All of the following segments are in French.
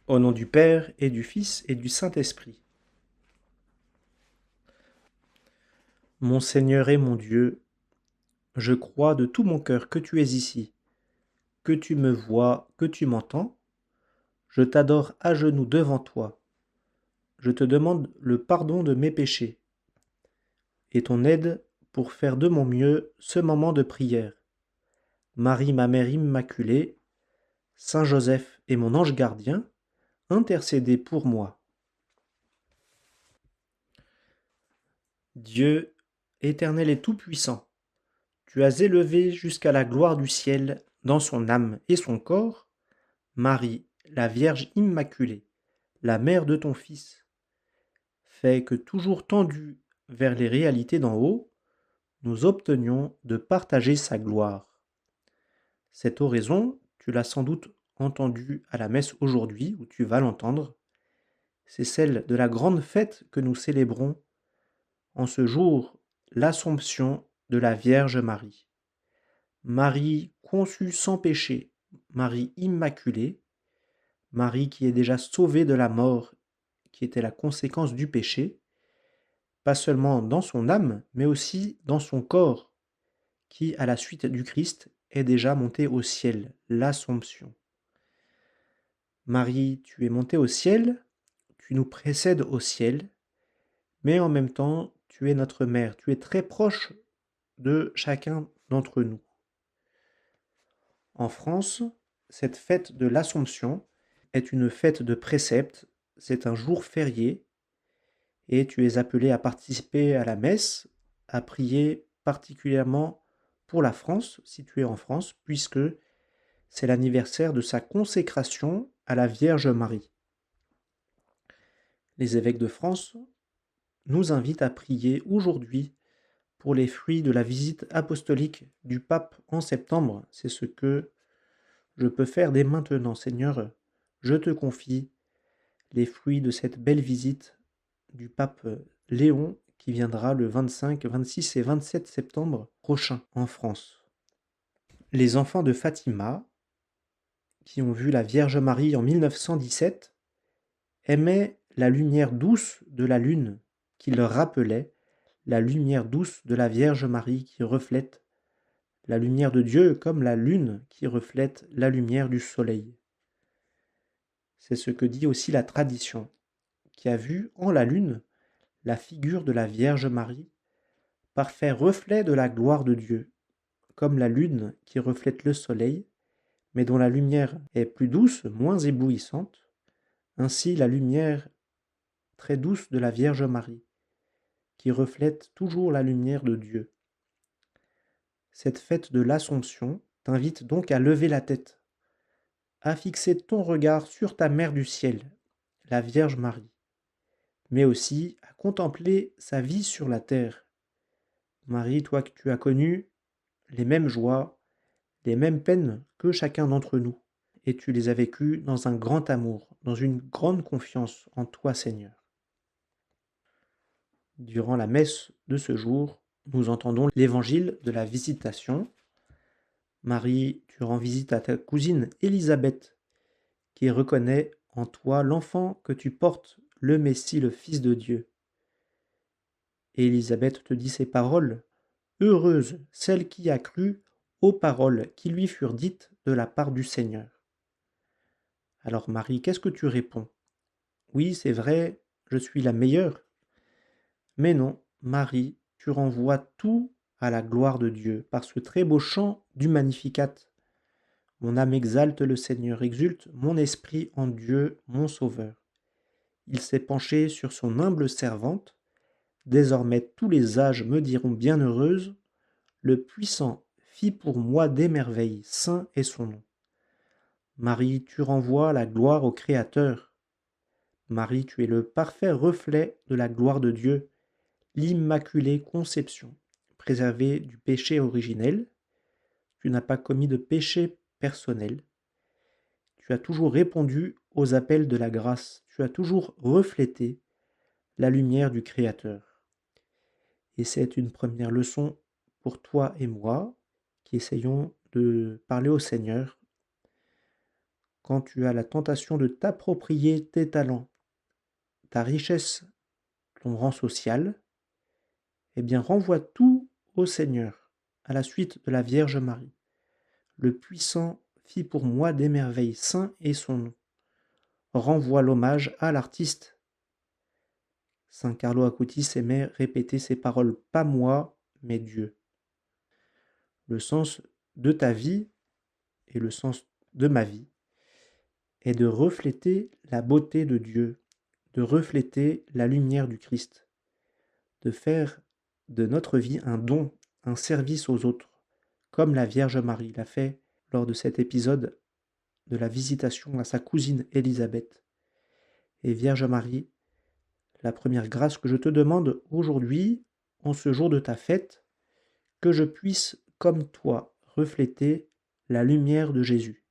Au nom du Père et du Fils et du Saint-Esprit. Mon Seigneur et mon Dieu, je crois de tout mon cœur que tu es ici, que tu me vois, que tu m'entends. Je t'adore à genoux devant toi. Je te demande le pardon de mes péchés et ton aide pour faire de mon mieux ce moment de prière. Marie, ma mère immaculée, Saint Joseph et mon ange gardien, intercédez pour moi. Dieu, éternel et tout-puissant, tu as élevé jusqu'à la gloire du ciel, dans son âme et son corps, Marie, la Vierge Immaculée, la mère de ton Fils. Fais que toujours tendus vers les réalités d'en haut, nous obtenions de partager sa gloire. Cette oraison, tu l'as sans doute entendue à la messe aujourd'hui, ou tu vas l'entendre, c'est celle de la grande fête que nous célébrons en ce jour, l'Assomption de la Vierge Marie. Marie conçue sans péché, Marie immaculée, Marie qui est déjà sauvée de la mort, qui était la conséquence du péché, pas seulement dans son âme, mais aussi dans son corps, qui, à la suite du Christ, est déjà monté au ciel, l'Assomption. Marie, tu es montée au ciel, tu nous précèdes au ciel, mais en même temps, tu es notre mère, tu es très proche de chacun d'entre nous. En France, cette fête de l'Assomption est une fête de précepte, c'est un jour férié, et tu es appelé à participer à la messe, à prier particulièrement pour la France, si tu es en France, puisque c'est l'anniversaire de sa consécration à la Vierge Marie. Les évêques de France nous invitent à prier aujourd'hui pour les fruits de la visite apostolique du pape en septembre. C'est ce que je peux faire dès maintenant, Seigneur. Je te confie les fruits de cette belle visite du pape Léon qui viendra le 25, 26 et 27 septembre prochain en France. Les enfants de Fatima, qui ont vu la Vierge Marie en 1917, aimaient la lumière douce de la lune qui leur rappelait la lumière douce de la Vierge Marie qui reflète la lumière de Dieu comme la lune qui reflète la lumière du soleil. C'est ce que dit aussi la tradition, qui a vu en la lune la figure de la Vierge Marie, parfait reflet de la gloire de Dieu, comme la lune qui reflète le soleil, mais dont la lumière est plus douce, moins éblouissante, ainsi la lumière très douce de la Vierge Marie, qui reflète toujours la lumière de Dieu. Cette fête de l'Assomption t'invite donc à lever la tête, à fixer ton regard sur ta Mère du ciel, la Vierge Marie, mais aussi à contempler sa vie sur la terre. Marie, toi que tu as connu les mêmes joies, les mêmes peines que chacun d'entre nous, et tu les as vécues dans un grand amour, dans une grande confiance en toi, Seigneur. Durant la messe de ce jour, nous entendons l'évangile de la visitation. Marie, tu rends visite à ta cousine Élisabeth, qui reconnaît en toi l'enfant que tu portes, le Messie, le Fils de Dieu. Et Élisabeth te dit ces paroles: heureuse celle qui a cru aux paroles qui lui furent dites de la part du Seigneur. Alors Marie, qu'est-ce que tu réponds? Oui, c'est vrai, je suis la meilleure. Mais non, Marie, tu renvoies tout à la gloire de Dieu par ce très beau chant du Magnificat. Mon âme exalte le Seigneur, exulte mon esprit en Dieu, mon Sauveur. Il s'est penché sur son humble servante. Désormais tous les âges me diront bienheureuse. Le Puissant fit pour moi des merveilles, saint est son nom. Marie, tu renvoies la gloire au Créateur. Marie, tu es le parfait reflet de la gloire de Dieu, l'Immaculée Conception, préservée du péché originel. Tu n'as pas commis de péché personnel. Tu as toujours répondu aux appels de la grâce. Tu as toujours reflété la lumière du Créateur. Et c'est une première leçon pour toi et moi qui essayons de parler au Seigneur quand tu as la tentation de t'approprier tes talents, ta richesse, ton rang social, eh bien renvoie tout au Seigneur, à la suite de la Vierge Marie. Le puissant fit pour moi des merveilles, saint est son nom. Renvoie l'hommage à l'artiste. Saint Carlo Acutis aimait répéter ces paroles, pas moi, mais Dieu. Le sens de ta vie et le sens de ma vie est de refléter la beauté de Dieu, de refléter la lumière du Christ, de faire de notre vie un don, un service aux autres, comme la Vierge Marie l'a fait lors de cet épisode de la visitation à sa cousine Élisabeth. Et Vierge Marie, la première grâce que je te demande aujourd'hui, en ce jour de ta fête, que je puisse, comme toi, refléter la lumière de Jésus,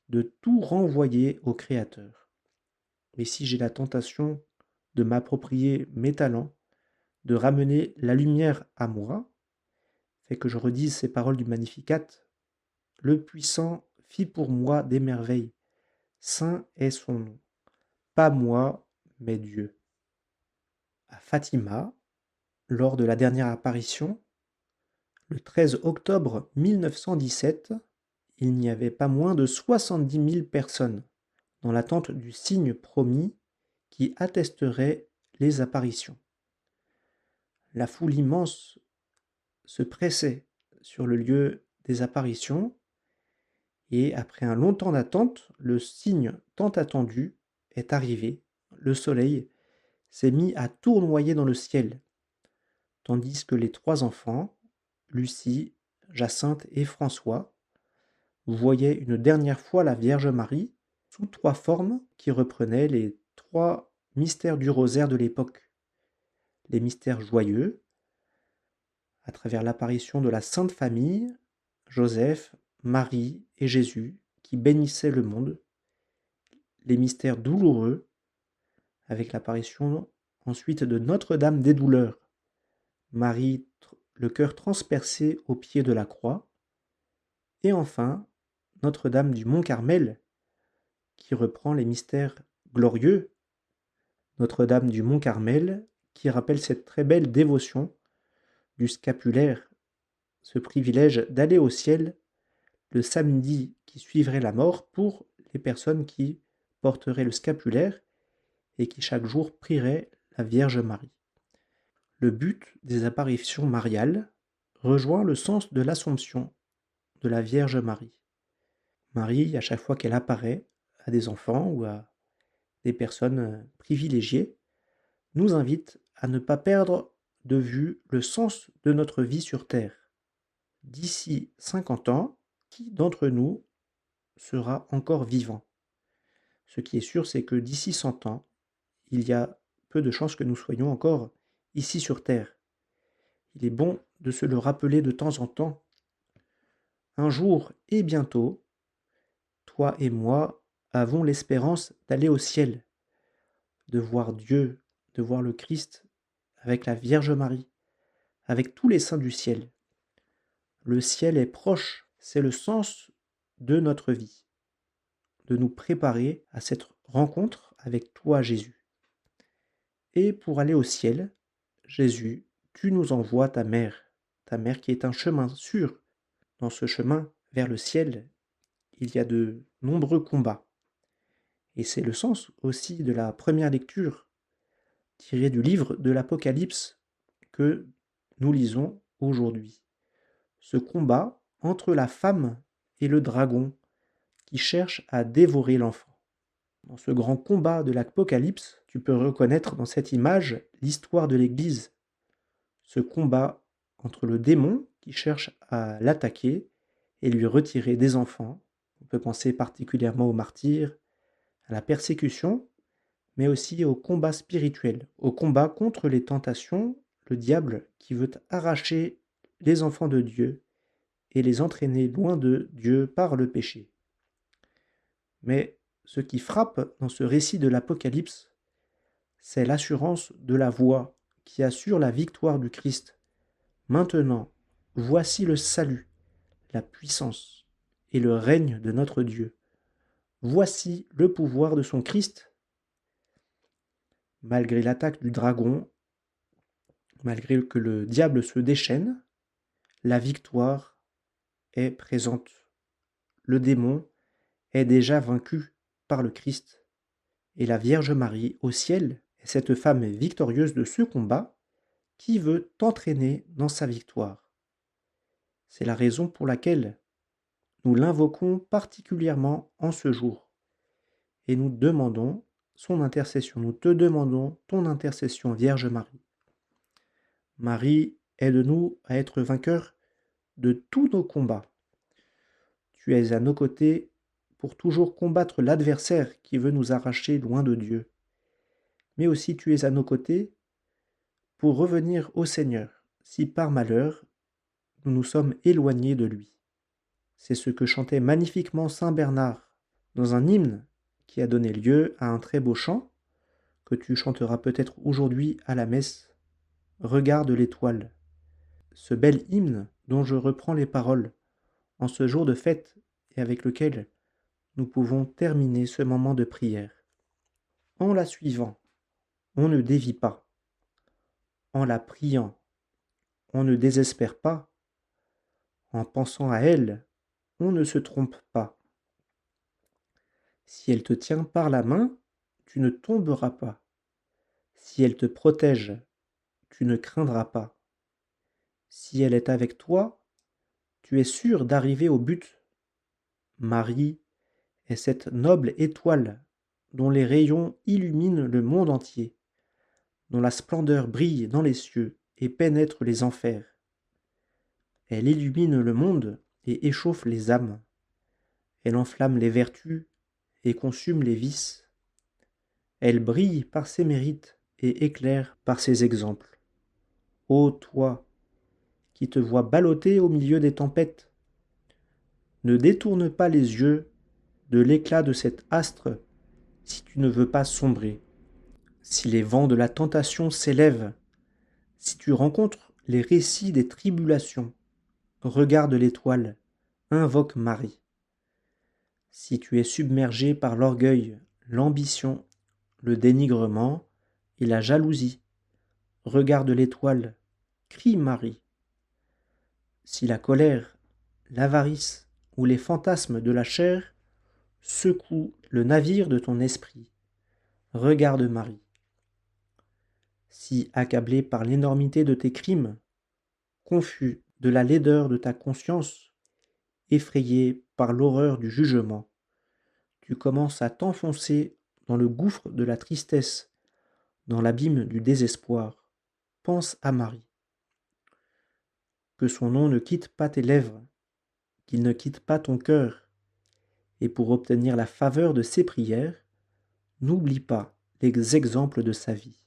de tout renvoyer au Créateur. Et si j'ai la tentation de m'approprier mes talents, de ramener la lumière à moi, fait que je redise ces paroles du Magnificat, le puissant fit pour moi des merveilles, saint est son nom, pas moi, mais Dieu. À Fatima, lors de la dernière apparition, le 13 octobre 1917, il n'y avait pas moins de 70 000 personnes dans l'attente du signe promis qui attesterait les apparitions. La foule immense se pressait sur le lieu des apparitions et après un long temps d'attente, le signe tant attendu est arrivé. Le soleil s'est mis à tournoyer dans le ciel, tandis que les trois enfants, Lucie, Jacinthe et François, voyaient une dernière fois la Vierge Marie sous trois formes qui reprenaient les trois mystères du rosaire de l'époque. Les mystères joyeux, à travers l'apparition de la Sainte Famille, Joseph, Marie et Jésus, qui bénissaient le monde. Les mystères douloureux, avec l'apparition ensuite de Notre-Dame des douleurs, Marie, le cœur transpercé au pied de la croix. Et enfin, Notre-Dame du Mont-Carmel, qui reprend les mystères glorieux. Notre-Dame du Mont-Carmel, qui rappelle cette très belle dévotion du scapulaire, ce privilège d'aller au ciel le samedi qui suivrait la mort pour les personnes qui porteraient le scapulaire et qui chaque jour prieraient la Vierge Marie. Le but des apparitions mariales rejoint le sens de l'Assomption de la Vierge Marie. Marie, à chaque fois qu'elle apparaît à des enfants ou à des personnes privilégiées, nous invite à ne pas perdre de vue le sens de notre vie sur Terre. D'ici 50 ans, qui d'entre nous sera encore vivant? Ce qui est sûr, c'est que d'ici 100 ans, il y a peu de chances que nous soyons encore ici sur Terre. Il est bon de se le rappeler de temps en temps. Un jour et bientôt, toi et moi avons l'espérance d'aller au ciel, de voir Dieu, de voir le Christ avec la Vierge Marie, avec tous les saints du ciel. Le ciel est proche, c'est le sens de notre vie, de nous préparer à cette rencontre avec toi, Jésus. Et pour aller au ciel, Jésus, tu nous envoies ta mère qui est un chemin sûr. Dans ce chemin vers le ciel, il y a de nombreux combats. Et c'est le sens aussi de la première lecture tirée du livre de l'Apocalypse que nous lisons aujourd'hui. Ce combat entre la femme et le dragon qui cherche à dévorer l'enfant. Dans ce grand combat de l'Apocalypse, tu peux reconnaître dans cette image l'histoire de l'Église. Ce combat entre le démon qui cherche à l'attaquer et lui retirer des enfants. On peut penser particulièrement aux martyrs, à la persécution, mais aussi au combat spirituel, au combat contre les tentations, le diable qui veut arracher les enfants de Dieu et les entraîner loin de Dieu par le péché. Mais ce qui frappe dans ce récit de l'Apocalypse, c'est l'assurance de la voix qui assure la victoire du Christ. Maintenant, voici le salut, la puissance et le règne de notre Dieu. Voici le pouvoir de son Christ. Malgré l'attaque du dragon, malgré que le diable se déchaîne, la victoire est présente. Le démon est déjà vaincu par le Christ. Et la Vierge Marie au ciel est cette femme victorieuse de ce combat qui veut t'entraîner dans sa victoire. C'est la raison pour laquelle nous l'invoquons particulièrement en ce jour. Et nous demandons son intercession. Nous te demandons ton intercession, Vierge Marie. Marie, aide-nous à être vainqueurs de tous nos combats. Tu es à nos côtés pour toujours combattre l'adversaire qui veut nous arracher loin de Dieu. Mais aussi tu es à nos côtés pour revenir au Seigneur, si par malheur nous nous sommes éloignés de lui. C'est ce que chantait magnifiquement saint Bernard dans un hymne qui a donné lieu à un très beau chant que tu chanteras peut-être aujourd'hui à la messe. Regarde l'étoile. Ce bel hymne dont je reprends les paroles en ce jour de fête et avec lequel nous pouvons terminer ce moment de prière. En la suivant, on ne dévie pas. En la priant, on ne désespère pas. En pensant à elle, on ne se trompe pas. Si elle te tient par la main, tu ne tomberas pas. Si elle te protège, tu ne craindras pas. Si elle est avec toi, tu es sûr d'arriver au but. Marie est cette noble étoile dont les rayons illuminent le monde entier, dont la splendeur brille dans les cieux et pénètre les enfers. Elle illumine le monde et échauffe les âmes. Elle enflamme les vertus et consume les vices. Elle brille par ses mérites et éclaire par ses exemples. Ô toi, qui te vois ballotter au milieu des tempêtes, ne détourne pas les yeux de l'éclat de cet astre si tu ne veux pas sombrer. Si les vents de la tentation s'élèvent, si tu rencontres les récits des tribulations, regarde l'étoile, invoque Marie. Si tu es submergé par l'orgueil, l'ambition, le dénigrement et la jalousie, regarde l'étoile, crie Marie. Si la colère, l'avarice ou les fantasmes de la chair secouent le navire de ton esprit, regarde Marie. Si, accablé par l'énormité de tes crimes, confus de la laideur de ta conscience, effrayé par l'horreur du jugement, tu commences à t'enfoncer dans le gouffre de la tristesse, dans l'abîme du désespoir, pense à Marie. Que son nom ne quitte pas tes lèvres, qu'il ne quitte pas ton cœur, et pour obtenir la faveur de ses prières, n'oublie pas les exemples de sa vie.